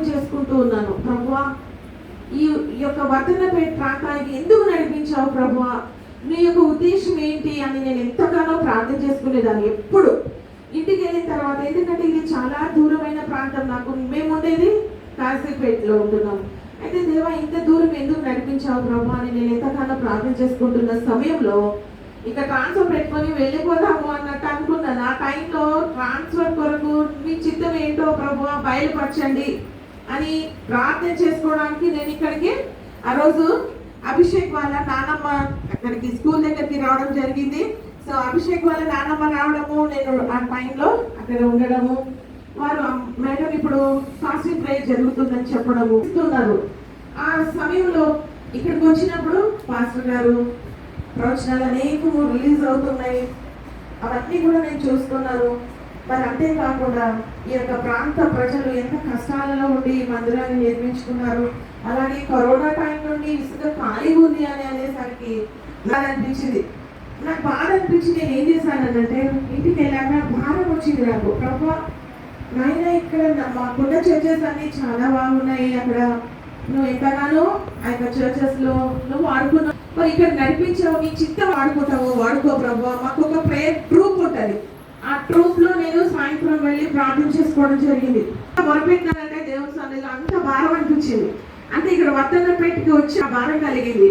చేసుకుంటూ ఉన్నాను. ప్రభువా, ఈ యొక్క వర్ధనపేట ప్రాంతానికి ఎందుకు నడిపించావు ప్రభువా, నీ యొక్క ఉద్దేశం ఏంటి అని నేను ఎంతగానో ప్రార్థన చేసుకునేదాన్ని. ఎప్పుడు ఇంటికి వెళ్ళిన తర్వాత, ఎందుకంటే ఇది చాలా దూరమైన ప్రాంతం. మేము ఉండేది కాశీపేటలో ఉంటున్నాం. అయితే దేవా, ఇంత దూరం ఎందుకు నడిపించావు ప్రభు అని నేను ఎంతగానో ప్రార్థన చేసుకుంటున్న సమయంలో ఇక ట్రాన్స్ఫర్ పెట్టుకొని వెళ్ళిపోదాము అన్నట్టు అనుకున్నాను. ఆ టైంలో ట్రాన్స్ఫర్ కొరకు మీ చిత్తం ఏంటో ప్రభు బయలుపరచండి అని ప్రార్థన చేసుకోవడానికి నేను ఇక్కడికి ఆ రోజు అభిషేక్ వాళ్ళ నానమ్మ అక్కడికి స్కూల్ దగ్గరికి రావడం జరిగింది. సో అభిషేక్ వాళ్ళ నానమ్మ రావడము, నేను ఆ టైంలో అక్కడ ఉండడము, వారు మేడం ఇప్పుడు ఫాస్టింగ్ ప్రేయర్ జరుగుతుందని చెప్పడము ఇస్తున్నారు. ఆ సమయంలో ఇక్కడికి వచ్చినప్పుడు పాస్టర్ గారు ప్రవచనాలు అనేకము రిలీజ్ అవుతున్నాయి. అవన్నీ కూడా నేను చూస్తున్నాను. మరి అంతేకాకుండా ఈ యొక్క ప్రాంత ప్రజలు ఎంత కష్టాలలో ఉండి ఈ మందిరాన్ని నిర్మించుకున్నారు. అలాగే కరోనా టైం నుండి ఇసుక ఖాళీ ఉంది అని అనేసరికి నాకు అనిపించింది. నాకు బాధ అనిపించి నేను ఏం చేశానంటే, ఇంటికి వెళ్ళాక భారం వచ్చింది నాకు. ప్రభా నాయన, ఇక్కడ మాకున్న చర్చెస్ అన్ని చాలా బాగున్నాయి. అక్కడ నువ్వు ఎంతగానో ఆ యొక్క చర్చెస్లో నువ్వు వాడుకున్నావు. మరి ఇక్కడ నడిపించావు, నీ చిత్తం వాడుకుంటావు, వాడుకో ప్రభా. మాకు ఒక ప్రేయర్ ట్రూప్ ఉంటుంది. ఆ ట్రూప్ లో నేను సాయంత్రం వెళ్ళి ప్రార్థన చేసుకోవడం జరిగింది. మొరపెట్టినానంటే దేవుని సన్నిధిలో అంత భారం అనిపించింది. అంటే ఇక్కడ వర్ధనపేటకి వచ్చి ఆ భారం కలిగింది.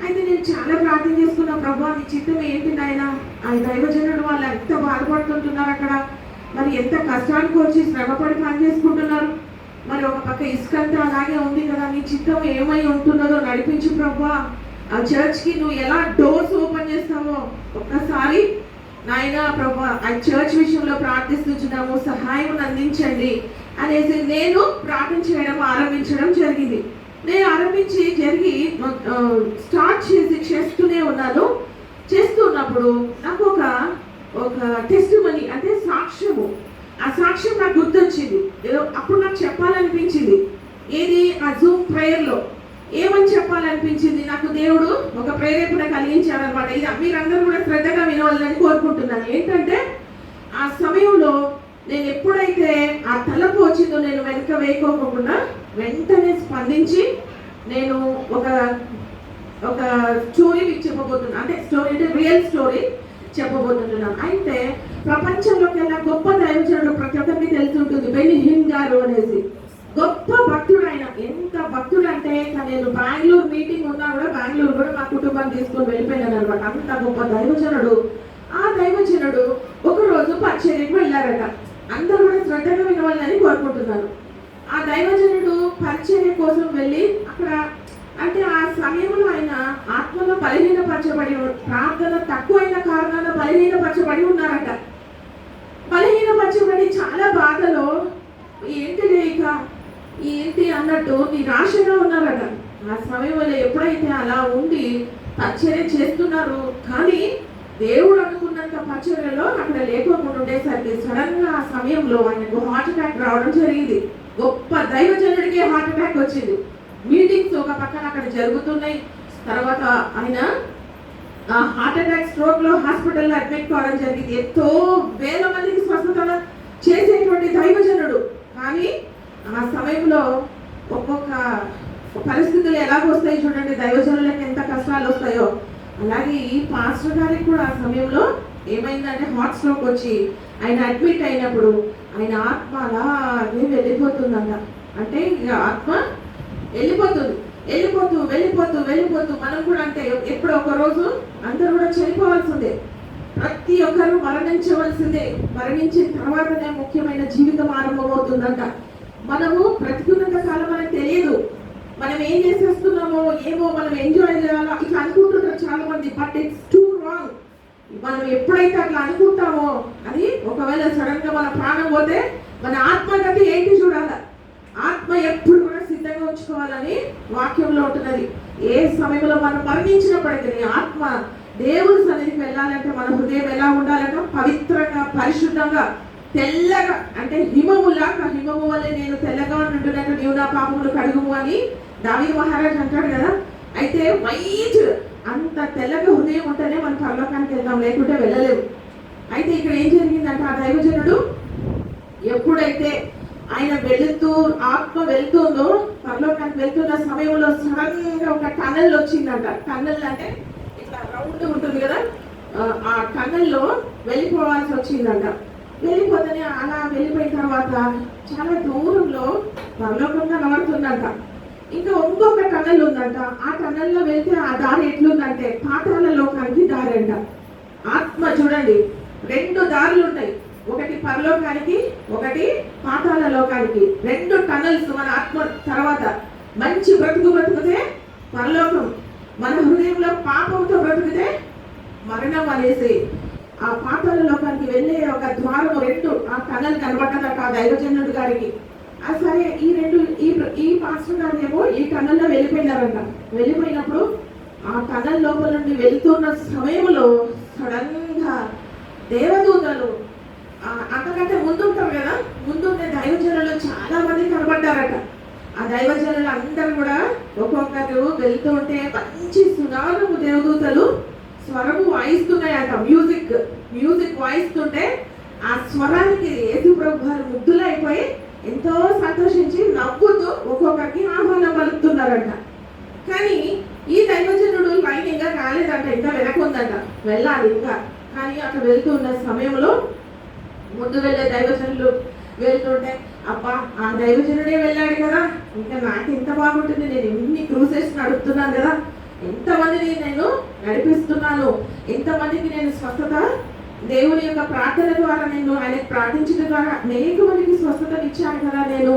అయితే నేను చాలా ప్రార్థన చేసుకున్నా, ప్రభా నీ చిత్తం ఏంటి నాయన, ఆ దైవజనుడు వాళ్ళు ఎంత బాధపడుతుంటున్నారు అక్కడ, మరి ఎంత కష్టానికి వచ్చి శ్రమపడి పని చేసుకుంటున్నారు. మరి ఒక పక్క ఇసుకంతా అలాగే ఉంది కదా, నీ చిత్తం ఏమై ఉంటున్నదో నడిపించు ప్రభా. ఆ చర్చ్కి నువ్వు ఎలా డోర్స్ ఓపెన్ చేస్తావో ఒక్కసారి నాయన ప్రభా ఆ చర్చ్ విషయంలో ప్రార్థిస్తున్నాము, సహాయం అందించండి అనేసి నేను ప్రార్థన చేయడం ఆరంభించడం జరిగింది. నేను స్టార్ట్ చేస్తూనే ఉన్నాను. చేస్తున్నప్పుడు నాకు ఒక టెస్టిమనీ అంటే సాక్ష్యము, ఆ సాక్ష్యం నాకు గుర్తొచ్చింది. అప్పుడు నాకు చెప్పాలనిపించింది. ఏది ఆ జూమ్ ప్రేయర్లో ఏమని చెప్పాలనిపించింది, నాకు దేవుడు ఒక ప్రేరేపణ కలిగించాడనమాట. ఇది మీరందరూ కూడా శ్రద్ధగా వినవాలని కోరుకుంటున్నాను. ఏంటంటే ఆ సమయంలో నేను ఎప్పుడైతే ఆ తలపు వచ్చిందో నేను వెనక వేయకోకుండా వెంటనే స్పందించి నేను ఒక స్టోరీ మీకు చెప్పబోతున్నాను. అంటే స్టోరీ అంటే రియల్ స్టోరీ చెప్పబోతున్నాను. అయితే ప్రపంచంలోకెల్లా గొప్ప దైవజనుడు ప్రతి ఒక్కరికి తెలిసి ఉంటుంది, బెన్నీ హిన్ గారు అనేసి. గొప్ప భక్తుడు ఆయన. ఎంత భక్తుడు అంటే నేను బెంగళూరు మీటింగ్ ఉన్నా కూడా బెంగళూరు కూడా మా కుటుంబాన్ని తీసుకొని వెళ్ళిపోయినాను అనమాట. అంత గొప్ప దైవజనుడు. ఆ దైవజనుడు ఒకరోజు పరిచర్యకి వెళ్ళారట. అందరూ కూడా శ్రద్ధగా వినవాలని కోరుకుంటున్నాను. ఆ దైవజనుడు పరిచర్య కోసం వెళ్ళి అక్కడ అంటే ఆ సమయంలో ఆయన ఆత్మలో బలహీనపరచబడి, ప్రార్థన తక్కువైన కారణాల బలహీనపరచబడి ఉన్నారట. బలహీనపరచబడి చాలా బాధలో ఏంటి అన్నట్టు నిరాశగా ఉన్నారట. ఆ సమయంలో ఎప్పుడైతే అలా ఉండి పరిచర్య చేస్తున్నారు, కానీ దేవుడు అనుకున్నంత పరిచర్యలో అక్కడ లేకోకుండా ఉండేసరికి సడన్ గా ఆ సమయంలో ఆయనకు హార్ట్ అటాక్ రావడం జరిగింది. గొప్ప దైవజనుడికి హార్ట్ అటాక్ వచ్చింది. మీటింగ్స్ ఒక పక్కన అక్కడ జరుగుతున్నాయి. తర్వాత ఆయన ఆ హార్ట్ అటాక్ స్ట్రోక్ లో హాస్పిటల్లో అడ్మిట్ కావడం జరిగింది. ఎంతో వేల మందికి స్వస్థత చేసేటువంటి దైవజనుడు. కానీ ఆ సమయంలో ఒక్కొక్క పరిస్థితులు ఎలాగొస్తాయి చూడండి, దైవజనులకు ఎంత కష్టాలు వస్తాయో. అలాగే ఈ పాస్టర్ గారికి కూడా ఆ సమయంలో ఏమైందంటే హార్ట్ స్ట్రోక్ వచ్చి ఆయన అడ్మిట్ అయినప్పుడు ఆయన ఆత్మ అలాగే వెళ్ళిపోతుందంట. అంటే ఇక ఆత్మ వెళ్ళిపోతూ మనం కూడా అంటే ఎప్పుడో ఒక రోజు అందరూ కూడా చనిపోవాల్సిందే. ప్రతి ఒక్కరు మరణించవలసిందే. మరణించిన తర్వాతనే ముఖ్యమైన జీవితం ఆరంభమవుతుందంట. మనము బ్రతికున్నంత కాలం మనకు తెలియదు, మనం ఏం చేసేస్తున్నామో ఏమో, మనం ఎంజాయ్ చేయాలా ఇట్లా అనుకుంటుంటారు చాలా మంది. But it's two wrong. మనం ఎప్పుడైతే అట్లా అనుకుంటామో అది ఒకవేళ సడన్ గా మన ప్రాణం పోతే మన ఆత్మగతి ఏంటి చూడాలి. ఆత్మ ఎప్పుడు కూడా సిద్ధంగా ఉంచుకోవాలని వాక్యంలో ఉంటున్నది. ఏ సమయంలో మనం మరణించినప్పటికీ ఆత్మ దేవుని సన్నిధికి వెళ్ళాలంటే మన హృదయం ఎలా ఉండాలంటే పవిత్రంగా, పరిశుద్ధంగా, తెల్లగా. అంటే హిమము వల్లే నేను తెల్లగా ఉంటున్నట్టు నీవు నా పాపములు కడుగుము అని దావీదు మహారాజ్ అంటాడు కదా. అయితే వైట్ అంత తెల్లగా హృదయం ఉంటేనే మనం పరలోకానికి వెళ్తాం, లేకుంటే వెళ్ళలేము. అయితే ఇక్కడ ఏం జరిగిందంటే ఆ దైవజనుడు ఎప్పుడైతే ఆయన వెళుతూ ఆత్మ వెళ్తుందో పరలోకానికి వెళ్తున్న సమయంలో సడన్ గా ఒక టనల్ వచ్చిందంట. టనల్ అంటే ఇట్లా రౌండ్ ఉంటుంది కదా, ఆ టనల్లో వెళ్ళిపోవాల్సి వచ్చిందంట. వెళ్ళిపోతేనే అలా వెళ్ళిపోయిన తర్వాత చాలా దూరంలో పరలోకం కనబడుతుందంట. ఇంకా ఇంకొక టనల్ ఉందంట. ఆ టనల్లో వెళ్తే ఆ దారి ఎట్లుందంటే పాతాళ లోకానికి దారి అంట. ఆత్మ చూడండి, 2 దారులు ఉంటాయి, ఒకటి పరలోకానికి, ఒకటి పాతాళ లోకానికి. 2 టనల్స్ మన ఆత్మ. తర్వాత మంచి బ్రతికితే పరలోకం, మన హృదయంలో పాపంతో బ్రతికితే మరణం అనేసి ఆ పాతాళ లోకానికి వెళ్ళే ఒక ద్వారం 2 ఆ టనల్ కనబడ్డదట ఆ దైవజనుడు గారికి. సరే ఈ పాస్టర్ గారు ఏమో ఈ టనల్లో వెళ్ళిపోయినారంట. వెళ్ళిపోయినప్పుడు ఆ టనల్ లోపల నుండి వెళ్తున్న సమయంలో సడన్ గా దేవదూతలు, అంతకంటే ముందుంటారు కదా, ముందుండే దైవజనులు చాలా మంది కనబడ్డారట. ఆ దైవజనులు అందరూ కూడా ఒక్కొక్కరు వెళ్తూ ఉంటే మంచి సునాదము దేవదూతలు స్వరము వాయిస్తున్నాయట. మ్యూజిక్ వాయిస్తుంటే ఆ స్వరానికి యేసుప్రభు వారు ముగ్ధులైపోయి ఎంతో సంతోషించి నవ్వుతూ ఒక్కొక్కరికి ఆహ్వానం పలుకుతున్నారంట. కానీ ఈ దైవజనుడు లైన్ ఇంకా రాలేదంట, ఇంకా వెనకుందంట, వెళ్ళాలి ఇంకా. కానీ అక్కడ వెళ్తున్న సమయంలో ముందు వెళ్ళే దైవజనులు వెళ్తుంటే అబ్బా ఆ దైవజనుడే వెళ్ళాడు కదా, ఇంకా నాకు ఎంత బాగుంటుంది, నేను ఎన్ని క్రూసెస్ నడుపుతున్నాను కదా, ఎంతమందిని నేను నడిపిస్తున్నాను, ఎంతమందికి నేను స్వస్థత దేవుని యొక్క ప్రార్థన ద్వారా నేను ఆయనకు ప్రార్థించడం ద్వారా అనేక మందికి స్వస్థతను ఇచ్చాను కదా, నేను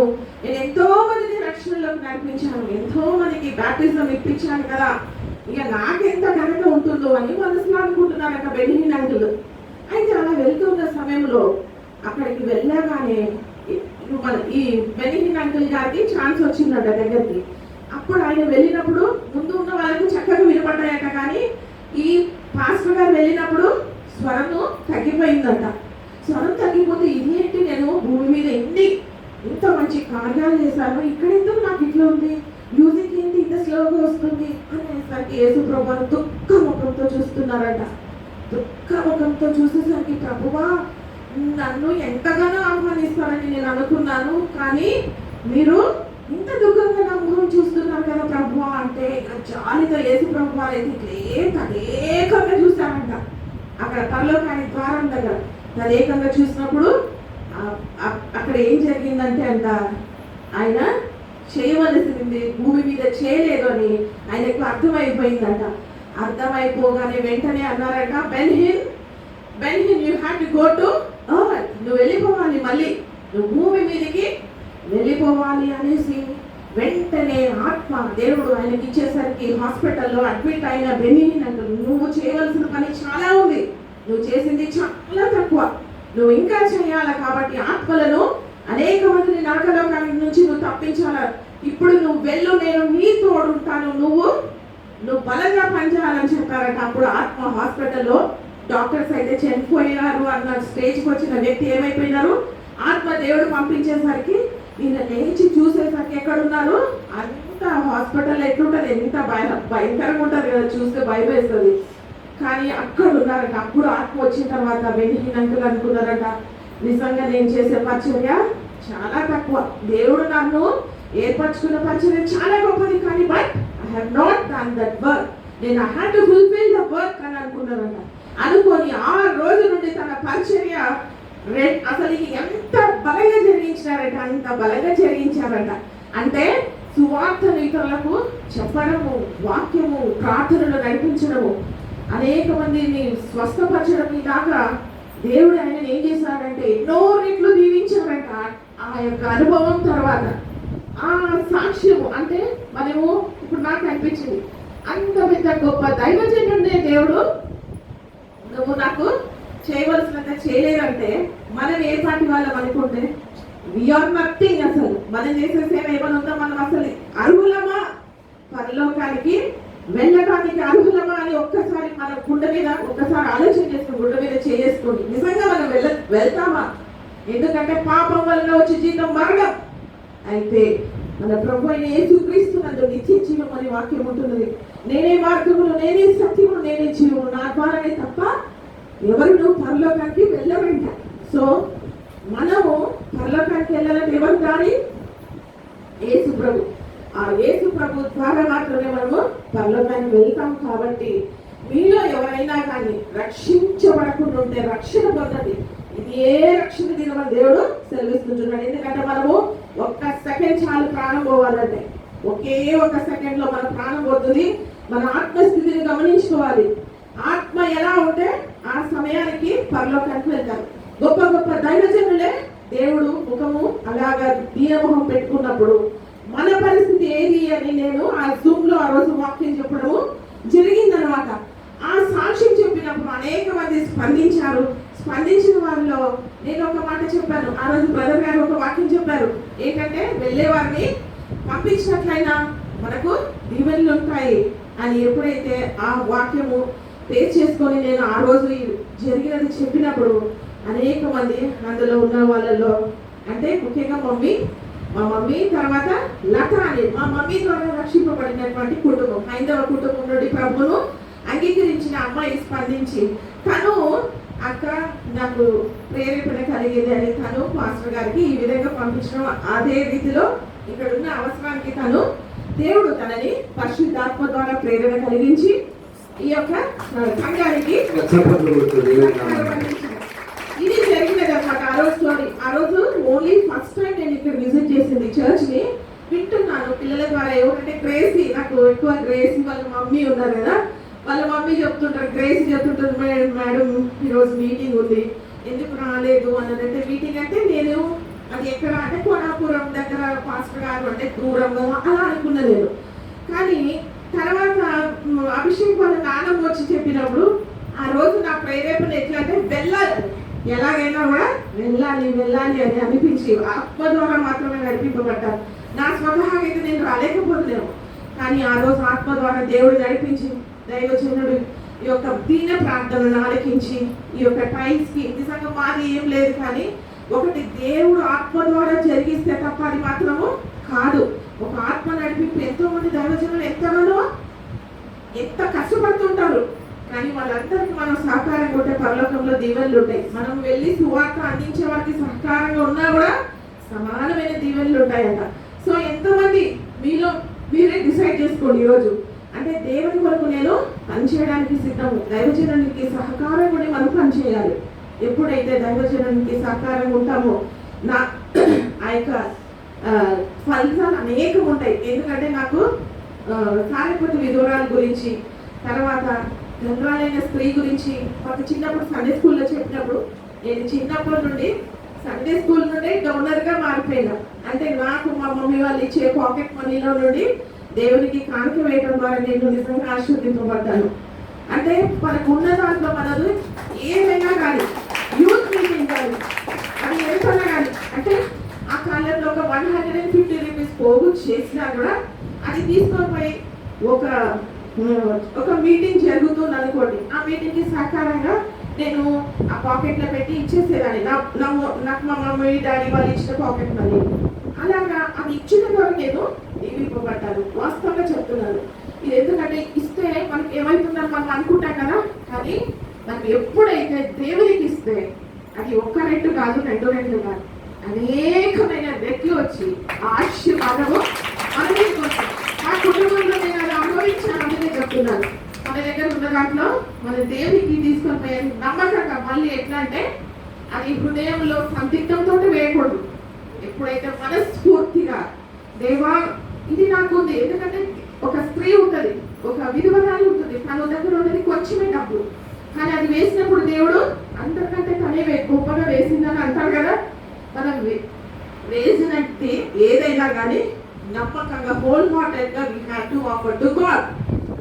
ఎంతో మందిని రక్షణలోకి నడిపించాను, ఎంతో మందికి బ్యాప్టిజం ఇప్పించాను కదా, ఇక నాకెంత ఘనత ఉంటుందో అని మనసులో అనుకుంటున్నారట బెనిహిన్ అంకుల్. అయితే అలా వెళ్తున్న సమయంలో అక్కడికి వెళ్ళగానే మన ఈ బెనిహిన్ అంకుల్ గారికి ఛాన్స్ వచ్చిందట దగ్గరికి. అప్పుడు ఆయన వెళ్ళినప్పుడు ముందు ఉన్న వాళ్ళకు చక్కగా వినపడ్డాయట, కానీ ఈ పాస్టర్ గారు వెళ్ళినప్పుడు స్వరము తగ్గిపోయిందంట. స్వరం తగ్గిపోతే ఇది ఏంటి, నేను భూమి మీద ఇంత మంచి కార్యాలు చేశాను, ఇక్కడ ఎందుకు నాకు ఇట్లా ఉంది, మ్యూజిక్ ఏంటి ఇంత స్లోగా వస్తుంది అనేసరికి యేసుప్రభువు దుఃఖ ముఖంతో చూస్తున్నారట. దుఃఖ ముఖంతో చూసేసరికి ప్రభువా నన్ను ఎంతగానో ఆహ్వానిస్తారని నేను అనుకున్నాను, కానీ మీరు ఇంత దుఃఖంగా నా ముఖం చూస్తున్నారు కదా ప్రభువా అంటే జాలితో యేసుప్రభువు అయితే తదేకంగా చూశారంట. అక్కడ పరలోకానికి ద్వారం దగ్గర తదేకంగా చూసినప్పుడు అక్కడ ఏం జరిగిందంటే అంట, ఆయన చేయవలసింది భూమి మీద చేయలేదు అని ఆయనకు అర్థమైపోయిందంట. అర్థమైపోగానే వెంటనే అన్నారట, బెన్హిన్ you have to go to earth, నువ్వు వెళ్ళిపోవాలి, మళ్ళీ నువ్వు భూమి మీదకి వెళ్ళిపోవాలి అనేసి వెంటనే ఆత్మ దేవుడు ఆయనకి ఇచ్చేసరికి హాస్పిటల్లో అడ్మిట్ అయిన బెనిహిన్ అంటారు, నువ్వు చేయవలసిన పని చాలా ఉంది, నువ్వు చేసింది చాలా తక్కువ, నువ్వు ఇంకా చేయాలి, కాబట్టి ఆత్మలను అనేక మందిని నరకలోకానికి నుంచి నువ్వు తప్పించాల, ఇప్పుడు నువ్వు వెళ్ళు, నేను నీ తోడు ఉంటాను, నువ్వు బలంగా పనిచేయాలని చెప్పారట. అప్పుడు ఆత్మ హాస్పిటల్లో డాక్టర్స్ అయితే చనిపోయారు అన్న స్టేజ్కి వచ్చిన వ్యక్తి ఏమైపోయినారు, ఆత్మ దేవుడు పంపించేసరికి ఈయన లేచి చూసేసరికి ఎక్కడున్నారు, అంత హాస్పిటల్ ఎట్లుంటుంది, ఎంత భయంకరంగా ఉంటుంది కదా, చూస్తే భయం వేస్తుంది, కానీ అక్కడ ఉన్నారట. అప్పుడు ఆత్మ వచ్చిన తర్వాత బెనిహిన్ అంకుల్ అనుకున్నారట, నిజంగా నేను చేసే పరిచర్య చాలా తక్కువ, దేవుడు నన్ను ఏర్పరచుకున్న పరిచర్య చాలా గొప్పది, కానీ but I have not done that work, నేను I have to fulfil the work అని అనుకున్నారట. అనుకొని ఆ రోజు నుండి తన పరిచర్య అసలు ఎంత బలంగా జరిగించారట, అంత బలంగా జరిగించారట. అంటే సువార్తను ఇతరులకు చెప్పడము, వాక్యము, ప్రార్థనలు నడిపించడము, అనేక మందిని స్వస్థపరచడం దాకా దేవుడు ఆయన ఏం చేశాడంటే ఎన్నో రెట్లు దీవించారంట. ఆ యొక్క అనుభవం తర్వాత ఆ సాక్ష్యము అంటే మనము ఇప్పుడు నాకు అనిపించింది, అంత పెద్ద గొప్ప దైవజనుడే దేవుడు నువ్వు నాకు చేయవలసినంత చేయలేదంటే మనం ఏ పాటి వాళ్ళం అనుకుంటే వీఆర్ నథింగ్. అసలు మనం చేసే సేవ ఏమైనా ఉందా, మనం అసలు అర్హులమా, పరలోకానికి వెళ్ళడానికి అర్హులమా అని ఒక్కసారి మన గుండె మీద ఒక్కసారి ఆలోచన చేసుకుని గుండె మీద చేసుకొని నిజంగా మనం వెళ్తామా? ఎందుకంటే పాపం వలన వచ్చే జీతం మరణం, అయితే మన ప్రభు అయిన యేసుక్రీస్తునందు నిత్య జీవం అనే వాక్యం ఉంటున్నది. నేనే మార్గమును, నేనే సత్యమును, నేనే జీవము, నా ద్వారానే తప్ప ఎవరు పరలోకానికి వెళ్ళరంట. సో మనము పరలోకానికి వెళ్ళాలంటే ఎవరు దారి? యేసు ప్రభు. ఆ యేసు ప్రభు ద్వారా మాత్రమే మనము పరలోకానికి వెళ్తాం. కాబట్టి మీలో ఎవరైనా కానీ రక్షించబడకుండా ఉంటే రక్షణ పొందండి. ఇది ఏ రక్షణ దిన దేవుడు సెలవిస్తుంటున్నాడు. ఎందుకంటే మనము ఒక్క సెకండ్ చాలు ప్రాణం పోవాలంటే, ఒకే ఒక సెకండ్ లో మన ప్రాణం పోతుంది. మన ఆత్మస్థితిని గమనించుకోవాలి. ఆత్మ ఎలా ఉంటే ఆ సమయానికి పరలోకానికి వెళ్తారు. గొప్ప గొప్ప దైవజనులే దేవుడు ముఖము అలాగా దీనముఖం పెట్టుకున్నప్పుడు మన పరిస్థితి ఏది అని నేను ఆ జూమ్ లో ఆ రోజు వాక్యం చెప్పడము జరిగిందనమాట. ఆ సాక్ష్యం చెప్పినప్పుడు అనేక మంది స్పందించారు. స్పందించిన వారిలో నేను ఒక మాట చెప్పాను. ఆ రోజు బ్రదర్ గారు ఒక వాక్యం చెప్పారు. ఏంటంటే వెళ్ళే వారిని పంపించినట్లయినా మనకు దీవెనలు ఉంటాయి అని. ఎప్పుడైతే ఆ వాక్యము పేస్ చేసుకొని నేను ఆ రోజు జరిగినది చెప్పినప్పుడు అనేక మంది అందులో ఉన్న వాళ్ళలో, అంటే ముఖ్యంగా మా మమ్మీ తర్వాత లత అని, మా మమ్మీ ద్వారా రక్షింపబడినటువంటి కుటుంబం, హైందవ కుటుంబం నుండి ప్రభువును అంగీకరించిన అమ్మాయి స్పందించి తను అక్క నాకు ప్రేరేపణ కలిగింది అని తను పాస్టర్ గారికి ఈ విధంగా పంపించడం, అదే రీతిలో ఇక్కడ ఉన్న అవసరానికి తను దేవుడు తనని పరిశుద్ధాత్మ ద్వారా ప్రేరణ కలిగించి ఈ యొక్క సంఘానికి ఇది జరిగినది అనమాట. ఆ రోజు స్టోరీ. ఆ రోజు ఓన్లీ ఫస్ట్ టైం నేను ఇక్కడ విజిట్ చేసింది చర్చ్ ని. వింటున్నాను పిల్లల ద్వారా. ఎవరంటే గ్రేసీ, నాకు ఎక్కువ గ్రేసీ వాళ్ళ మమ్మీ ఉన్నారు కదా, వాళ్ళ మమ్మీ చెప్తుంటారు, గ్రేసీ చెప్తుంటారు, మేడం ఈరోజు మీటింగ్ ఉంది ఎందుకు రాలేదు అన్నదంటే. మీటింగ్ అంటే నేను అది ఎక్కడ అంటే కోనాపురం దగ్గర పాస్టర్ గారు అంటే దూరంగా అలా అనుకున్నా నేను. కానీ తర్వాత అభిషేక్ వాళ్ళ నాన్నమ్మ వచ్చి చెప్పినప్పుడు ఆ రోజు నా ప్రేరేపణ ఎట్లా అంటే వెళ్ళాలి, ఎలాగైనా కూడా వెళ్ళాలి అని అనిపించి ఆత్మ ద్వారా మాత్రమే నడిపింపబడ్డాను. నా స్వతహాగా అయితే నేను రాలేకపోతున్నాను. కానీ ఆ రోజు ఆత్మ ద్వారా దేవుడు నడిపించి దైవజనుడు ఈ యొక్క దీన ప్రార్థనను ఆలకించి ఈ యొక్క టైల్స్ కి నిజంగా మాది ఏం లేదు, కానీ ఒకటి దేవుడు ఆత్మ ద్వారా జరిగిస్తే తప్ప అది మాత్రము కాదు. ఒక ఆత్మ నడిపి ఎంతో మంది దైవజనులు ఎంత కష్టపడుతుంటారు, కానీ వాళ్ళందరికీ మనం సహకారంగా ఉంటే పరలోకంలో దీవెనలు ఉంటాయి. మనం వెళ్ళి సువార్త అందించే వారికి సహకారంగా ఉన్నా కూడా సమానమైన దీవెనలు ఉంటాయంట. సో ఎంతమంది మీరే డిసైడ్ చేసుకోండి ఈరోజు. అంటే దేవుని కొరకు నేను పనిచేయడానికి సిద్ధము, దైవజనానికి సహకారం కూడా మనం పనిచేయాలి. ఎప్పుడైతే దైవజనానికి సహకారంగా ఉంటామో ఆ యొక్క ఫలితాలు అనేకం ఉంటాయి. ఎందుకంటే నాకు కార్యపతి విధురాల గురించి, తర్వాత గంగాలైన స్త్రీ గురించి మాకు చిన్నప్పుడు సండే స్కూల్లో చెప్పినప్పుడు నేను చిన్నప్పటి నుండి సండే స్కూల్ నుండి డోనర్గా మారిపోయినా. అంటే నాకు మా మమ్మీ వాళ్ళు ఇచ్చే పాకెట్ మనీలో నుండి దేవునికి కానుక వేయడం ద్వారా నేను నిజంగా ఆశీర్వదింపబడ్డాను. అంటే మనకు ఉన్న దాంట్లో మనది ఏమైనా కానీ, యూత్ మీటింగ్ కానీ అది ఎంతైనా కానీ, అంటే ఆ కాలంలో ఒక 150 రూపీస్ పోగు చేసినా కూడా అది తీసుకొని పోయి ఒక మీటింగ్ జరుగుతుంది అనుకోండి, ఆ మీటింగ్కి సహకారంగా నేను ఆ పాకెట్లో పెట్టి ఇచ్చేసేదాన్ని. నాకు మా మమ్మీ డాడీ వాళ్ళు ఇచ్చిన పాకెట్ మనీ. అలాగా అది ఇచ్చిన ద్వారా నేను దీవింపబడ్డాను. వాస్తవంగా చెప్తున్నాను ఇది. ఎందుకంటే ఇస్తే మనకి ఏమవుతుందని మనం అనుకుంటాం కదా, కానీ మనం ఎప్పుడైతే దేవునికి ఇస్తే అది ఒక్క రెట్టు కాదు, 2 రెట్లు కాదు, అనేకమైన రెట్లు వచ్చి ఆశీర్వాదము మనమే కోసం. ఆ కుటుంబంలో నేను అది అనుభవించాను. అందుకే చెప్తున్నాను, మన దగ్గర ఉన్న దాంట్లో మన దేవునికి తీసుకొని పోయే నమ్మకంగా మళ్ళీ ఎట్లా అంటే అది హృదయంలో సందిగ్ధంతో వేయకూడదు. ఎప్పుడైతే మనస్ఫూర్తిగా దేవా ఇది నాకు ఉంది. ఎందుకంటే ఒక స్త్రీ ఉంటుంది, ఒక విధవరాలు ఉంటుంది, తన దగ్గర ఉన్నది కొంచెమే డబ్బు, కానీ అది వేసినప్పుడు దేవుడు అందరికంటే తనే గొప్పగా వేసిందని అంటారు కదా. మనం వేసినట్టు ఏదైనా కానీ నమ్మకంగా హోల్ హార్టెడ్గా we have to offer to God.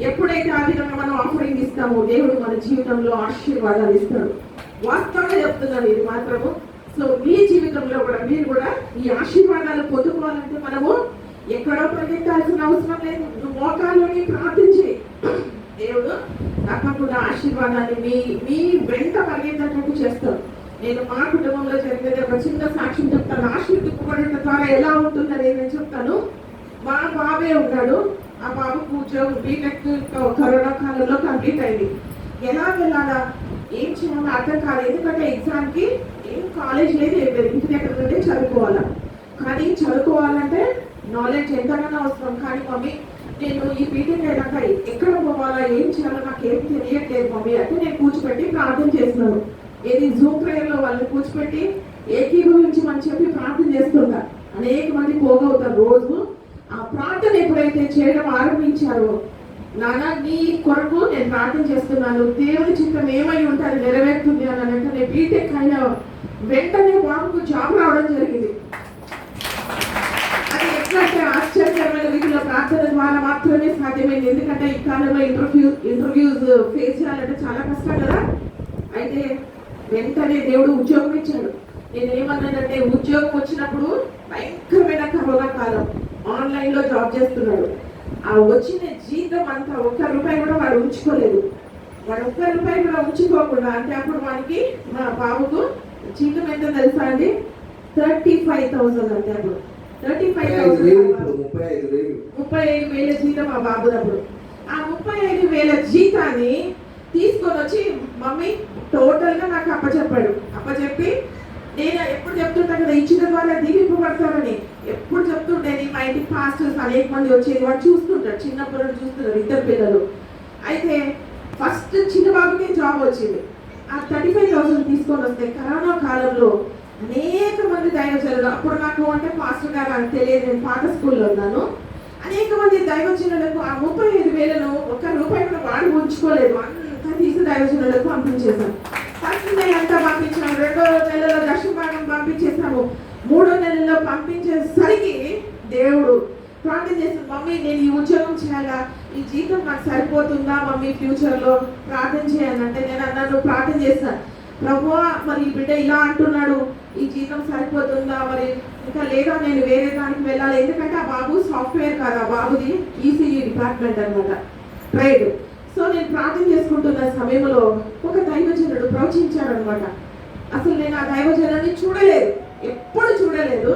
ఎప్పుడైతే ఆ విధంగా మనం ఆఫరింగ్ ఇస్తామో దేవుడు మన జీవితంలో ఆశీర్వాదాలు ఇస్తాడు. వాస్తవంగా చెప్తున్నాను ఇది మాత్రము. సో మీ జీవితంలో కూడా మీరు కూడా ఈ ఆశీర్వాదాలు పొందుకోవాలంటే మనము ఎక్కడో పరిగెత్తాల్సిన అవసరం లేదు. మోకాల్లోని ప్రార్థించి దేవుడు తప్పకుండా ఆశీర్వాదాన్ని మీ వెంట పరిగెత్తేటట్టు చేస్తాడు. నేను మా కుటుంబంలో జరిగేది ఒక చిన్న సాక్ష్యం చెప్తాను. ఆశీర్వదింపబడటం ద్వారా ఎలా ఉంటుందని నేను చెప్తాను. మా బాబే ఉన్నాడు. ఆ బాబుకు ఉద్యోగం బీటెక్ కరోనా కాలంలో కంప్లీట్ అయింది. ఎలా వెళ్ళాలా ఏం చేయాలో అర్థం కాదు. ఎందుకంటే ఎగ్జామ్కి ఏం కాలేజ్ లేదు, ఏం లేదు, ఇంటి దగ్గర నుండి చదువుకోవాలా. కానీ చదువుకోవాలంటే నాలెడ్జ్ ఎంతగానో అవసరం. కానీ మమ్మీ నేను ఈ బీటెక్ అయ్యాక ఎక్కడ పోవాలా, ఏం చేయాలో నాకు ఏం తెలియట్లేదు మమ్మీ అంటే నేను కూర్చోబెట్టి ప్రార్థన చేస్తున్నాను. ఏది జూమ్ ప్రేయర్లో వాళ్ళని కూర్చోబెట్టి ఏకీభవించమని చెప్పి ప్రార్థన చేస్తున్నా. అనేక మంది పోగవుతారు రోజు. ఆ ప్రార్థన ఎప్పుడైతే చేయడం ఆరంభించారో, నాన్న నీ కొరకు నేను ప్రార్థన చేస్తున్నాను, దేవుని చిత్తం ఏమై ఉంటే అది నెరవేరుతుంది అని అంటే నేను బీటెక్ అయిన వెంటనే బాబుకు జాబ్ రావడం జరిగింది. అది ఎట్లంటే ఆశ్చర్యకరమైన రీతిలో ప్రార్థన ద్వారా మాత్రమే సాధ్యమైంది. ఎందుకంటే ఈ కాలంలో ఇంటర్వ్యూస్ ఫేస్ చేయాలంటే చాలా కష్టం కదా. అయితే వెంటనే దేవుడు ఉద్యోగం ఇచ్చాడు. నేను ఏమన్నానంటే ఉద్యోగం వచ్చినప్పుడు భయంకరమైన కరోనా కాలం, ఆన్లైన్లో జాబ్ చేస్తున్నాడు. ఆ వచ్చిన జీతం అంతా ₹1 కూడా వాడు ఉంచుకోలేదు. వాడు ₹1 కూడా ఉంచుకోకుండా అంటే అప్పుడు వానికి మా బాబుకు జీతం ఎంత తెలుసా అండి? 35,000 అంటే అప్పుడు 35,000 జీతం మా బాబు అప్పుడు. ఆ 35,000 జీతాన్ని తీసుకొని వచ్చి మమ్మీ టోటల్గా నాకు అప్పచెప్పి నేను ఎప్పుడు చెప్తుంటా కదా ఇచ్చిన ద్వారా దీవింపబడతారని ఎప్పుడు చెప్తుంటేది. మా ఇంటికి పాస్టర్స్ అనేక మంది వచ్చేది, వాడు చూస్తుంటారు, చిన్నప్పుడు చూస్తున్నారు 2 పిల్లలు. అయితే ఫస్ట్ చిన్న బాబుకి జాబ్ వచ్చింది. ఆ 35,000 తీసుకొని వస్తే కరోనా కాలంలో అనేక మంది దైవజనులు, అప్పుడు నాకు అంటే పాస్టర్ గారు అని తెలియదు, నేను పాత స్కూల్లో ఉన్నాను. అనేక మంది దైవజనులకు ఆ 35,000 ₹1 కూడా వాడు ఉంచుకోలేదు, అంతా తీసి దైవజనులకు పంపించేశాను. ఫస్ట్ నెల అంతా పంపించాము, 2వ నెలలో దశభాగం పంపించేసాము, 3వ నెలలో పంపించేసరికి దేవుడు ప్రార్థన చేసిన మమ్మీ నేను ఈ ఉద్యోగం చేయాలా, ఈ జీతం నాకు సరిపోతుందా మమ్మీ ఫ్యూచర్లో ప్రార్థన చేయాలంటే నేను అన్నాను, ప్రార్థన చేస్తాను ప్రభువా మరి ఈ బిడ్డ ఇలా అంటున్నాడు, ఈ జీతం సరిపోతుందా, మరి ఇంకా లేదా నేను వేరే దానికి వెళ్ళాలి. ఎందుకంటే ఆ బాబు సాఫ్ట్వేర్ కాదు, ఆ బాబుది ఈసీఈ డిపార్ట్మెంట్ అనమాట, ట్రేడ్. సో నేను ప్రార్థన చేసుకుంటున్న సమయంలో ఒక దైవజనుడు ప్రవచించాడు అనమాట. అసలు నేను ఆ దైవజనుడిని చూడలేదు, ఎప్పుడు చూడలేదు.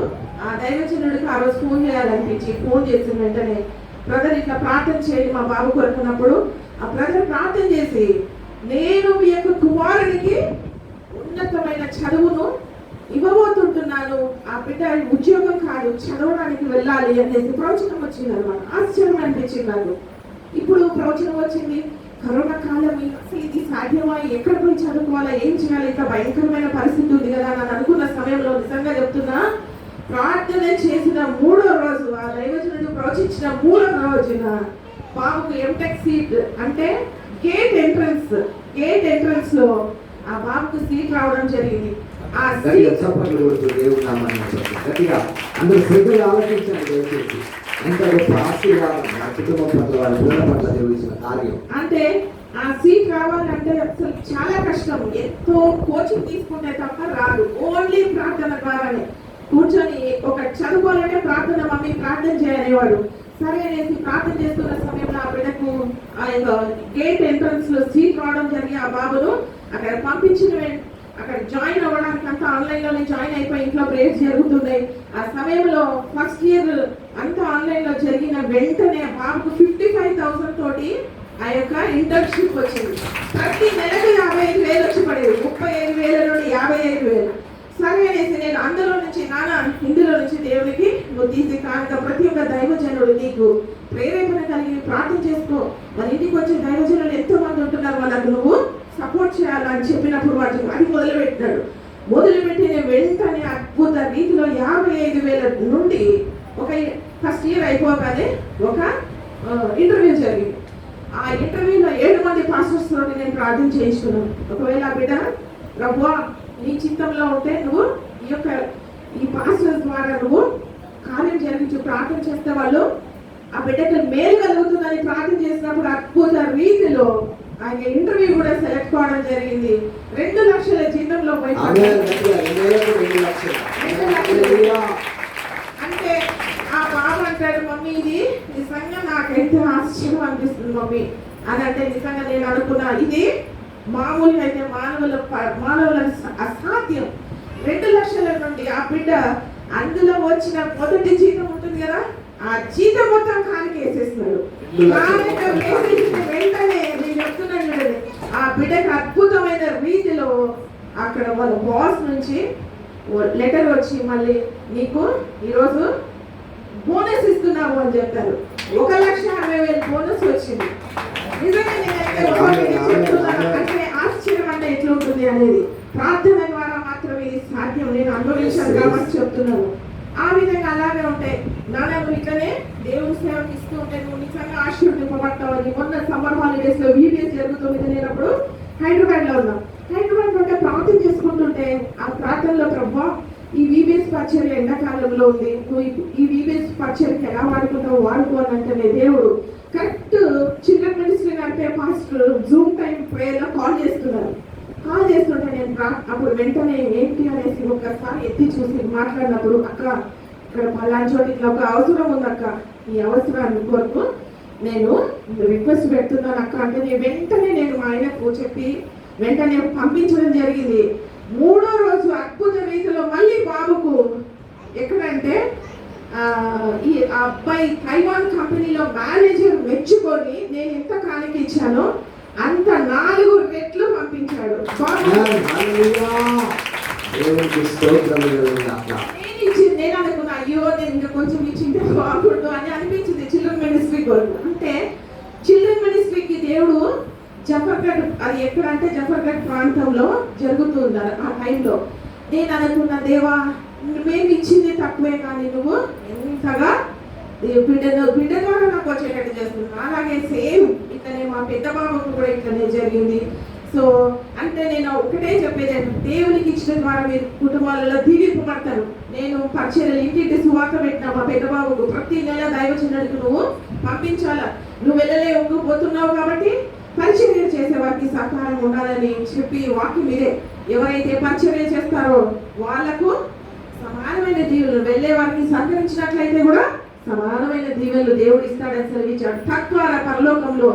ఆ దైవజనుడికి ఆ రోజు ఫోన్ చేయాలనిపించి ఫోన్ చేసిన వెంటనే బ్రదర్ ఇట్లా ప్రార్థన చేయండి మా బాబు కొరకున్నప్పుడు ఆ బ్రదర్ ప్రార్థన చేసి నేను మీ యొక్క కుమారునికి ఉన్నతమైన చదువును ఇవ్వబోతుంటున్నాను, ఆ బిడ్డ ఉద్యోగం కాదు చదవడానికి వెళ్ళాలి అనేసి ప్రవచనం వచ్చింది అనమాట. ఆశ్చర్యం అనిపించింది నాకు. ఇప్పుడు ప్రవచనం వచ్చింది, కరోనా కాలం అసలు ఇది సాధ్యమా, ఎక్కడ పోయి చదువుకోవాలా, ఏం చేయాలి, ఇంకా భయంకరమైన పరిస్థితి ఉంది కదా అని అనుకున్న సమయంలో నిజంగా చెప్తున్నా ప్రార్థన చేసిన 3వ రోజు ఆ దైవజనుడు ప్రవచించిన 3వ రోజున బాబుకు ఎంటెక్ సీట్ అంటే గేట్ ఎంట్రన్స్ లో ఆ బాబుకు సీట్ రావడం జరిగింది. ఆ సీట్ అంటే ఆ సీట్ రావాలంటే అసలు చాలా కష్టం, ఎంతో కోచింగ్ తీసుకుంటే తప్ప రాదు, ఓన్లీ ప్రార్థన ద్వారానే. కూర్చొని ఒక చదువుకోవాలంటే ప్రార్థన మమ్మీ ప్రార్థన చేయనేవాడు. సరే అనేసి ప్రార్థన చేస్తున్న సమయంలో ఆ బిడ్డకు ఆ గేట్ ఎంట్రన్స్ లో సీట్ రావడం జరిగి ఆ బాబును అక్కడ పంపించిన అక్కడ జాయిన్ అవ్వడానికి అంతా ఆన్లైన్ లోనే జాయిన్ అయిపోయి ఇంట్లో ప్రేయర్స్ జరుగుతున్నాయి. ఆ సమయంలో ఫస్ట్ ఇయర్ అంతా ఆన్లైన్ లో జరిగిన వెంటనే ఆ బాబుకు 55,000 తోటి ఆ యొక్క ఇంటర్న్షిప్ వచ్చింది. ప్రతి నెలకు 55,000 వచ్చి పడేది, 35,000 నుండి 55,000. సరే అనేసి నేను అందులో నుంచి ఇందులో నుంచి దేవునికి నువ్వు తీసి కానుక ప్రతి ఒక్క దైవజనుడు నీకు ప్రేరేపణ కలిగి ప్రార్థన చేసుకో, మన ఇంటికి వచ్చే దైవజనులు ఎంతో మంది ఉంటున్నారు, వాళ్ళకు నువ్వు సపోర్ట్ చేయాలని చెప్పినప్పుడు వాడు అది మొదలుపెట్టిన వెంటనే అద్భుత రీతిలో 55,000 నుండి ఒక ఫస్ట్ ఇయర్ అయిపోగానే ఒక ఇంటర్వ్యూ జరిగింది. ఆ ఇంటర్వ్యూలో 7 మంది పాస్టర్స్ తోటి నేను ప్రార్థన చేయించుకున్నాను. ఒకవేళ బిడ్డ ప్రభువా నీ చిత్తంలో ఉంటే నువ్వు ఈ పాస్టర్స్ ద్వారా నువ్వు కార్యం జరిగించు, ప్రార్థన చేస్తే వాళ్ళు ఆ బిడ్డకు మేలు కలుగుతుందని ప్రార్థన చేసినప్పుడు అద్భుత రీతిలో ఆయన ఇంటర్వ్యూ కూడా సెలెక్ట్ కావడం జరిగింది. 2 లక్షల జీతంలో అంటే ఆ బాబు అంటాడు మమ్మీ ఇది నిజంగా నాకైతే ఆశ్చర్యం అనిపిస్తుంది మమ్మీ అని అంటే నిజంగా నేను అనుకున్నా ఇది మామూలుగా అయితే మానవుల అసాధ్యం. 2 లక్షల నుండి ఆ బిడ్డ అందులో వచ్చిన మొదటి జీతం ఉంటుంది కదా, ఆ జీతం మొత్తం కానికి వేసేస్తున్నాడు. వెంటనే నేను చెప్తున్నాను చూడండి, ఆ బిడ్డకు అద్భుతమైన రీతిలో అక్కడ వాళ్ళ బాస్ నుంచి లెటర్ వచ్చి మళ్ళీ నీకు ఈరోజు బోనస్ ఇస్తున్నాము అని చెప్పారు. 1,60,000 బోనస్ వచ్చింది. నిజంగా నేనైతే చెప్తున్నాను, అంటే ఆశ్చర్యం అంటే ఎట్లా ఉంటుంది అనేది. ప్రార్థన ద్వారా మాత్రమే ఇది సాధ్యం. నేను అనుభవించాను కాబట్టి చెప్తున్నాను. ఆ విధంగా అలాగే ఉంటాయి. నాన్న నువ్వు ఇట్లనే దేవుని సేవకి ఇస్తూ ఉంటే నువ్వు నిజంగా ఆశీర్వదింపబడతావని. మొన్న సమ్మర్ హాలిడేస్ లో వీబీఎస్ జరుగుతుంది. నేను అప్పుడు హైదరాబాద్ లో ఉన్నాను. హైదరాబాద్ ఉంటే ప్రార్థన చేసుకుంటుంటే ఆ ప్రార్థనలో ప్రభా ఈ వీబీఎస్ పరిచర్య ఎండాకాలంలో ఉంది, నువ్వు ఈ వీబీఎస్ పరిచర్యకి ఎలా వాడుకుంటావు వాడుకో అని అంటేనే దేవుడు కరెక్ట్ చిల్డ్రన్ మినిస్ట్రీ నడిపే పాస్టర్ జూమ్ టైం ప్రేయర్లో కాల్ చేస్తుంటే నేను అప్పుడు వెంటనే ఏంటి అనేసి ఒకసారి ఎత్తి చూసి మాట్లాడినప్పుడు, అక్క ఇక్కడ పలానా చోట ఇట్లా ఒక అవసరం ఉంది అక్క, ఈ అవసరాన్ని కొరకు నేను రిక్వెస్ట్ పెడుతున్నాను అక్క అంటే వెంటనే నేను మా ఆయనకు చెప్పి వెంటనే పంపించడం జరిగింది. 3వ రోజు అద్భుత రీతిలో మళ్ళీ బాబుకు ఎక్కడంటే ఈ అబ్బాయి తైవాన్ కంపెనీలో మేనేజర్ మెచ్చుకొని నేను ఎంత కానుక ఇచ్చానో అంత 4 రెట్లు పంపించాడు. నేను అనుకున్నా అయ్యో నేను ఇంకా కొంచెం ఇచ్చింటే బాగుండు అని అనిపించింది. చిల్డ్రన్ మినిస్ట్రీ కొరకు అంటే చిల్డ్రన్ మినిస్ట్రీకి దేవుడు జఫర్గఢ్, అది ఎక్కడంటే జఫర్గఢ్ ప్రాంతంలో జరుగుతుంది ఆ టైంలో. నేను అనుకున్న దేవా మేము ఇచ్చింది తక్కువే కానీ నువ్వు ఎంతగా బిడ్డ ద్వారా నాకు వచ్చేటట్టు చేస్తున్నావు. అలాగే సేమ్ ఇట్లనే మా పెద్ద బాబుకు కూడా ఇట్లనే జరిగింది. సో అంటే నేను ఒకటే చెప్పేది, దేవునికి ఇచ్చిన ద్వారా మీరు కుటుంబాలలో దీవింపబడతారు. నేను పరిచర్యలు ఇంటింటి సువార్త పెట్టిన మా పెద్ద బాబుకు ప్రతి నెల దైవజనుడికి నువ్వు పంపించాలా, నువ్వు వెళ్ళలేకపోతున్నావు కాబట్టి పరిచర్య చేసే వారికి సహకారం ఉండాలని చెప్పి వాక్యం మీరే ఎవరైతే పరిచర్య చేస్తారో వాళ్లకు సమానమైన దీవెనలు, వెళ్ళే వారికి సహకరించినట్లయితే కూడా సమానమైన దీవెనలు దేవుడు ఇస్తాడని సెలవిచ్చాడు. తద్వారా పరలోకంలో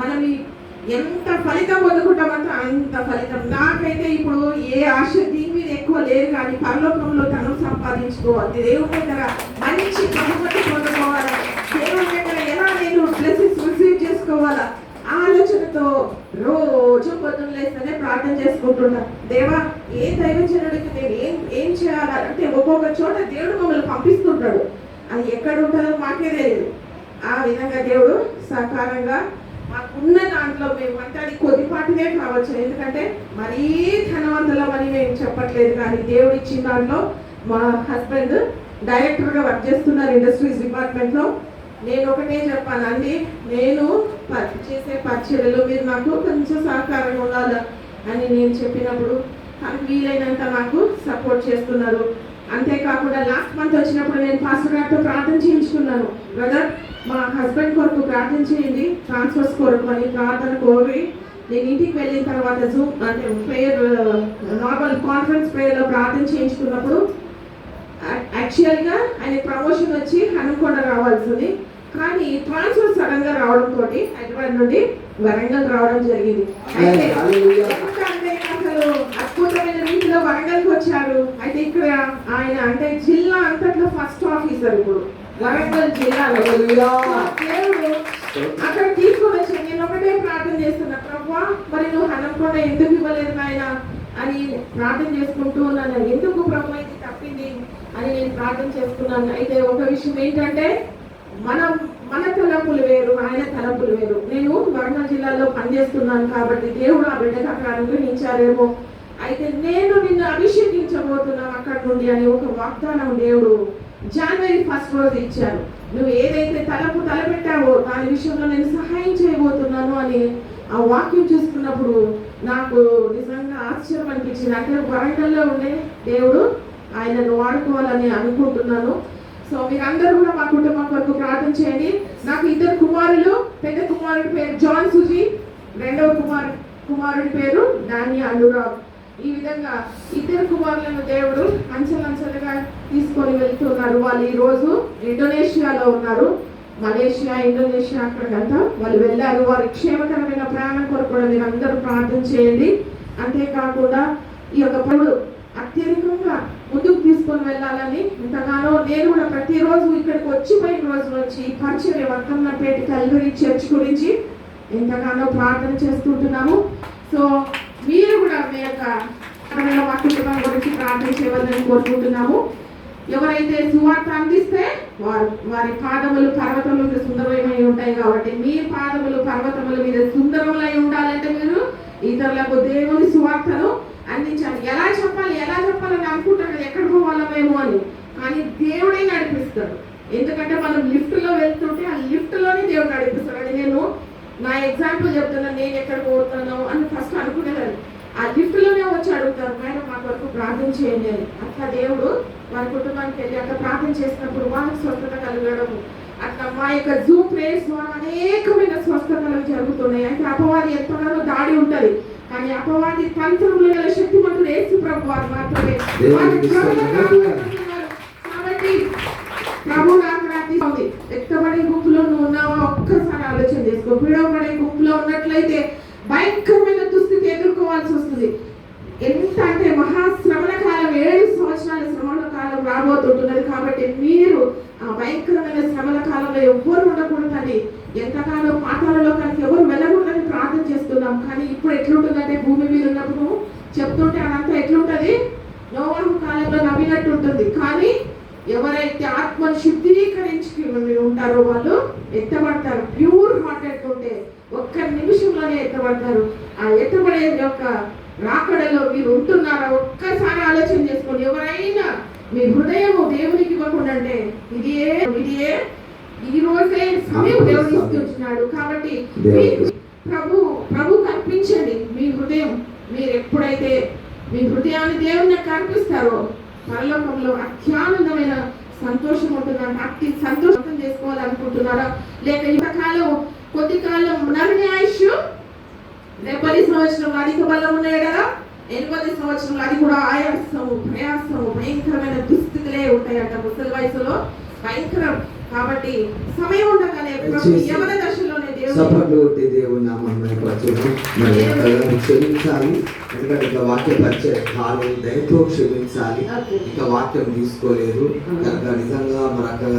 మనం ఎంత ఫలితం పొందుకుంటామంటే అంత ఫలితం. నాకైతే ఇప్పుడు ఏ ఆశ దీని మీద ఎక్కువ లేదు కానీ పరలోకంలో తను సంపాదించుకోవాలి, దేవుడి దగ్గర మంచి బహుమతి పొందుకోవాలా, దేవుడి దగ్గర ఎలా నేను బ్లెస్సింగ్స్ రిసీవ్ చేసుకోవాలా ఆలోచనతో రోజు పొద్దున్న లేస్తేనే ప్రార్థన చేసుకుంటున్నా. దేవా ఏ దైవజనుడికి నేను ఏం చేయాలా అంటే ఒక్కొక్క చోట దేవుడు మమ్మల్ని పంపిస్తుంటాడు, అది ఎక్కడ ఉంటుందో మాకే తెలియదు. ఆ విధంగా దేవుడు సహకారంగా మాకున్న దాంట్లో మేము అంటే అది కొద్దిపాటినే కావచ్చు, ఎందుకంటే మరీ ధనవంతులమని మేము చెప్పట్లేదు కానీ దేవుడు ఇచ్చిన దాంట్లో మా హస్బెండ్ డైరెక్టర్గా వర్క్ చేస్తున్నారు ఇండస్ట్రీస్ డిపార్ట్మెంట్లో. నేను ఒకటే చెప్పాను అండి, నేను చేసే పరిచర్యలు మీరు నాకు కొంచెం సహకారంగా ఉండాలి అని నేను చెప్పినప్పుడు తనకు వీలైనంత నాకు సపోర్ట్ చేస్తున్నారు. అంతేకాకుండా లాస్ట్ మంత్ వచ్చినప్పుడు నేను పాస్టర్ గారితో ప్రార్థన చేయించుకున్నాను, బ్రదర్ మా హస్బెండ్ కొరకు ప్రార్థన చేయండి ట్రాన్స్ఫర్స్ కొరకు అని ప్రార్థన కోరి నేను ఇంటికి వెళ్ళిన తర్వాత జూమ్ అంటే ప్రేయర్ నార్మల్ కాన్ఫరెన్స్ ప్రేయర్లో ప్రార్థన చేయించుకున్నప్పుడు యాక్చువల్గా ఆయన ప్రమోషన్ వచ్చి హనుమకొండ రావాల్సింది కానీ ట్రాన్స్ఫర్ సడన్ గా రావడంతో హైదరాబాద్ నుండి వరంగల్ రావడం జరిగింది. అయితే అసలు అద్భుతమైన రీతిలో వరంగల్కి వచ్చారు. అయితే ఇక్కడ ఆయన అంటే జిల్లా అంతట్లో ఫస్ట్ ఆఫీసర్ ఇప్పుడు వరంగల్ జిల్లాలో దేవుడు అక్కడ తీసుకొని వచ్చి నేను ఒకటే ప్రార్థన చేస్తున్నా, ప్రభువా మరి నువ్వు హనుమకొండ ఎందుకు ఇవ్వలేదు నాయన అని ప్రార్థన చేసుకుంటూ ఉన్నాను. ఎందుకు ప్రభు ఇది తప్పింది అని నేను ప్రార్థన చేస్తున్నాను. అయితే ఒక విషయం ఏంటంటే మన తలపులు వేరు, ఆయన తలపులు వేరు. నేను వరంగల్ జిల్లాలో పనిచేస్తున్నాను కాబట్టి దేవుడు ఆ బిడ్డకు అక్కడ అనుగ్రహించారేమో. అయితే నేను నిన్ను అభిషేకించబోతున్నాను అక్కడ నుండి అని ఒక వాగ్దానం దేవుడు జనవరి 1 రోజు ఇచ్చారు. నువ్వు ఏదైతే తలపెట్టావో దాని విషయంలో నేను సహాయం చేయబోతున్నాను అని ఆ వాక్యం చూసుకున్నప్పుడు నాకు నిజంగా ఆశ్చర్యం అనిపించింది. అక్కడ వరంగల్లో ఉండే దేవుడు ఆయనను వాడుకోవాలని అనుకుంటున్నాను. సో మీరందరూ కూడా మా కుటుంబం కొరకు ప్రార్థన చేయండి. నాకు 2 కుమారులు, పెద్ద కుమారుడి పేరు జాన్ సుజీ, రెండవ కుమారుడి పేరు డానియా అనురాగ్. ఈ విధంగా 2 కుమారులను దేవుడు అంచెలంచెలుగా తీసుకొని వెళ్తున్నారు. వాళ్ళు ఈ రోజు ఇండోనేషియాలో ఉన్నారు. మలేషియా, ఇండోనేషియా అక్కడికంతా వాళ్ళు వెళ్ళారు. వారి క్షేమకరమైన ప్రయాణం కొరకు కూడా మీరు అందరూ ప్రార్థన చేయండి. అంతేకాకుండా ఈ యొక్క పనులు అత్యధికంగా ముందుకు తీసుకొని వెళ్ళాలని ఎంతగానో నేను కూడా ప్రతిరోజు ఇక్కడికి వచ్చిపోయిన రోజు నుంచి పరిచర్య వర్కన్నపేట కల్వరి చర్చ్ గురించి ఎంతగానో ప్రార్థన చేస్తుంటున్నాము. సో మీరు కూడా మీ యొక్క మా కుటుంబం గురించి ప్రార్థన చేయవాలని కోరుకుంటున్నాము. ఎవరైతే సువార్త అందిస్తే వారి పాదములు పర్వతముల మీద సుందరమై ఉంటాయి కాబట్టి మీ పాదములు పర్వతముల మీద సుందరములై ఉండాలంటే మీరు ఇతరులకు దేవుని సువార్తను అందించాలి. ఎలా చెప్పాలని అనుకుంటారు ఎక్కడ పోవాలా మేము అని, కానీ దేవుడే నడిపిస్తాడు. ఎందుకంటే మనం లిఫ్ట్లో వెళ్తుంటే ఆ లిఫ్ట్లోనే దేవుడు నడిపిస్తాడు. అది నేను నా ఎగ్జాంపుల్ చెప్తున్నాను. నేను ఎక్కడ పోతున్నాను అని ఫస్ట్ అనుకునేదాన్ని. ఆ లిఫ్ట్లోనే వచ్చి అడుగుతారు, మేడం మా వరకు ప్రార్థన చేయండి అని. అట్లా దేవుడు వారి కుటుంబానికి వెళ్ళి అట్లా ప్రార్థన చేసినప్పుడు వాళ్ళకి స్వస్థత కలగడం, అట్లా మా యొక్క జూమ్ ప్రేయర్స్ ద్వారా అనేకమైన స్వస్థతలు జరుగుతున్నాయి. అంటే అపవాది ఎంతగానో దాడి ఉంటుంది, కానీ అపవాది తంత్రముల గల శక్తిమంతుడు యేసు ప్రభు వారు మాత్రమే. కాబట్టి ప్రభు రాత్రి ఉంది. ఎక్కబడే గుంపులో నువ్వు ఉన్నావో ఒక్కసారి ఆలోచన చేసుకో. విడవబడే గుంపులో ఉన్నట్లయితే భయంకరమైన దుస్థితి ఎదుర్కోవాల్సి వస్తుంది. ఎంత అంటే మహాశ్రమణ కాలం, 7 సంవత్సరాల శ్రమణ కాలం రాబోతుంటున్నది. కాబట్టి మీరు ఆ భయంకరమైన శ్రమల కాలంలో ఎవ్వరు ఉండకూడదని, ఎంతకాలం పాతాళలోకానికి ఎవరు వెళ్ళకూడదని ప్రార్థన చేస్తున్నాం. కానీ ఇప్పుడు ఎట్లుంటుందంటే భూమి మీద ఉన్నప్పుడు చెప్తుంటే అదంతా ఎట్లుంటది, నోవాహు కాలంలో నవ్వినట్టు ఉంటుంది. కానీ ఎవరైతే ఆత్మను శుద్ధీకరించి ఉంటారో వాళ్ళు ఎత్తబడతారు. ప్యూర్ హార్టెడ్ ఉంటే ఒక్క నిమిషంలోనే ఎత్తబడతారు. ఆ ఎత్తబడే యొక్క రాకడలో మీరు ఉంటున్నారా ఒక్కసారి ఆలోచన చేసుకోండి. ఎవరైనా మీ హృదయము దేవునికి ఇవ్వకుండా అంటే ఇదే ఈ రోజే సమయం దేవుడు ఇస్తున్నాడు. కాబట్టి ప్రభు కల్పించండి మీ హృదయం. మీరు ఎప్పుడైతే మీ హృదయాన్ని దేవుని కల్పిస్తారో పరలోకంలో అత్యానందమైన సంతోషం ఉంటుందంట. అతి సంతోషం చేసుకోవాలనుకుంటున్నారా? లేక ఇంతకాలం కొద్ది కాలం నరుని ఆయుష్ 70 సంవత్సరం అధిక బలం ఉన్నాయి కదా, 80 సంవత్సరాలు అది కూడా ఆయాసము ప్రయాసము భయంకరమైన దుస్థితులే ఉంటాయట ముసలి వయసులో భయంకరం. కాబట్టి సమయం ఉండగానే యవన దశలోనే దేవుని నామాన్ని క్షమించాలి. ఎందుకంటే ఇక వాక్య పరిచయ కాలం దయతో క్షమించాలి. ఇక వాక్యం తీసుకోలేదు కనుక నిజంగా మన